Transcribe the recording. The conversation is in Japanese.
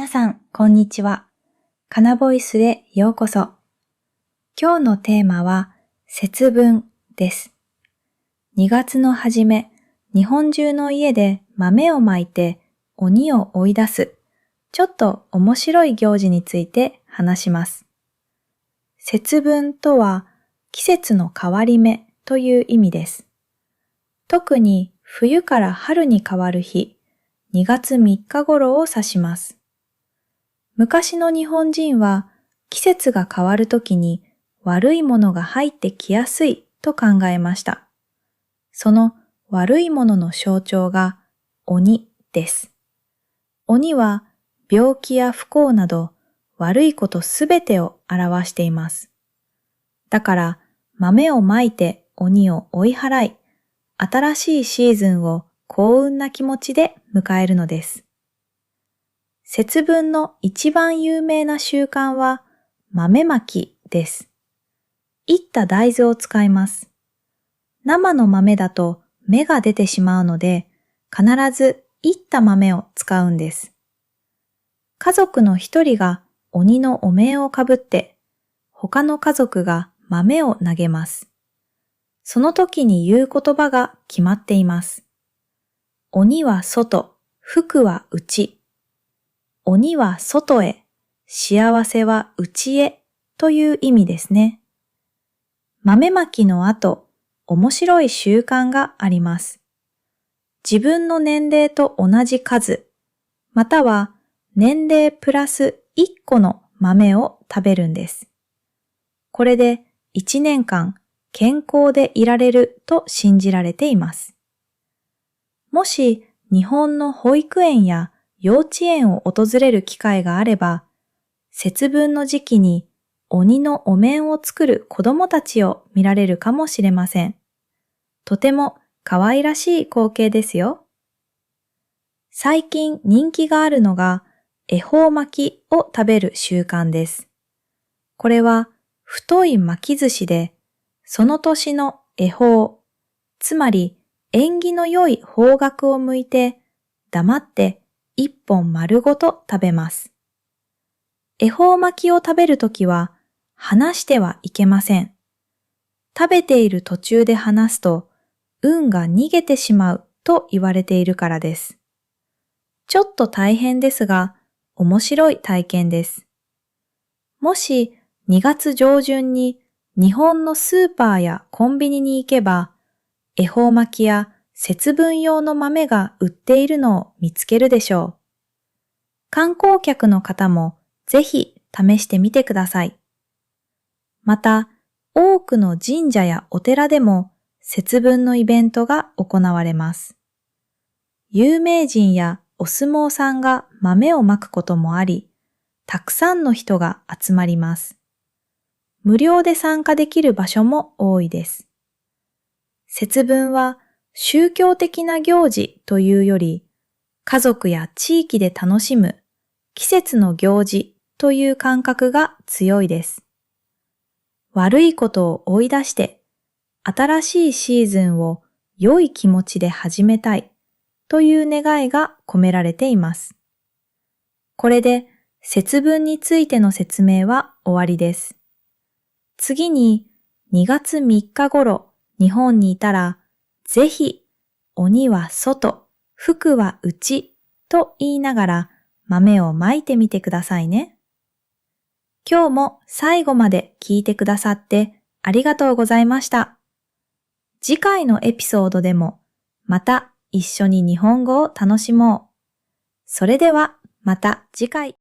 皆さん、こんにちは。かなボイスへようこそ。今日のテーマは、節分です。2月の初め、日本中の家で豆をまいて鬼を追い出す、ちょっと面白い行事について話します。節分とは、季節の変わり目という意味です。特に冬から春に変わる日、2月3日頃を指します。昔の日本人は季節が変わるときに悪いものが入ってきやすいと考えました。その悪いものの象徴が鬼です。鬼は病気や不幸など悪いことすべてを表しています。だから豆をまいて鬼を追い払い、新しいシーズンを幸運な気持ちで迎えるのです。節分の一番有名な習慣は豆まきです。いった大豆を使います。生の豆だと芽が出てしまうので、必ずいった豆を使うんです。家族の一人が鬼のお面をかぶって、他の家族が豆を投げます。その時に言う言葉が決まっています。鬼は外、福は内。鬼は外へ、幸せは内へという意味ですね。豆まきの後、面白い習慣があります。自分の年齢と同じ数、または年齢プラス1個の豆を食べるんです。これで1年間健康でいられると信じられています。もし日本の保育園や幼稚園を訪れる機会があれば、節分の時期に鬼のお面を作る子供たちを見られるかもしれません。とても可愛らしい光景ですよ。最近人気があるのが恵方巻きを食べる習慣です。これは太い巻き寿司で、その年の恵方、つまり縁起の良い方角を向いて黙って一本丸ごと食べます。恵方巻きを食べるときは話してはいけません。食べている途中で話すと運が逃げてしまうと言われているからです。ちょっと大変ですが面白い体験です。もし2月上旬に日本のスーパーやコンビニに行けば恵方巻きや節分用の豆が売っているのを見つけるでしょう。観光客の方もぜひ試してみてください。また、多くの神社やお寺でも節分のイベントが行われます。有名人やお相撲さんが豆をまくこともあり、たくさんの人が集まります。無料で参加できる場所も多いです。節分は宗教的な行事というより、家族や地域で楽しむ季節の行事という感覚が強いです。悪いことを追い出して、新しいシーズンを良い気持ちで始めたいという願いが込められています。これで節分についての説明は終わりです。次に2月3日頃、日本にいたら、ぜひ、鬼は外、福は内と言いながら豆をまいてみてくださいね。今日も最後まで聞いてくださってありがとうございました。次回のエピソードでもまた一緒に日本語を楽しもう。それではまた次回。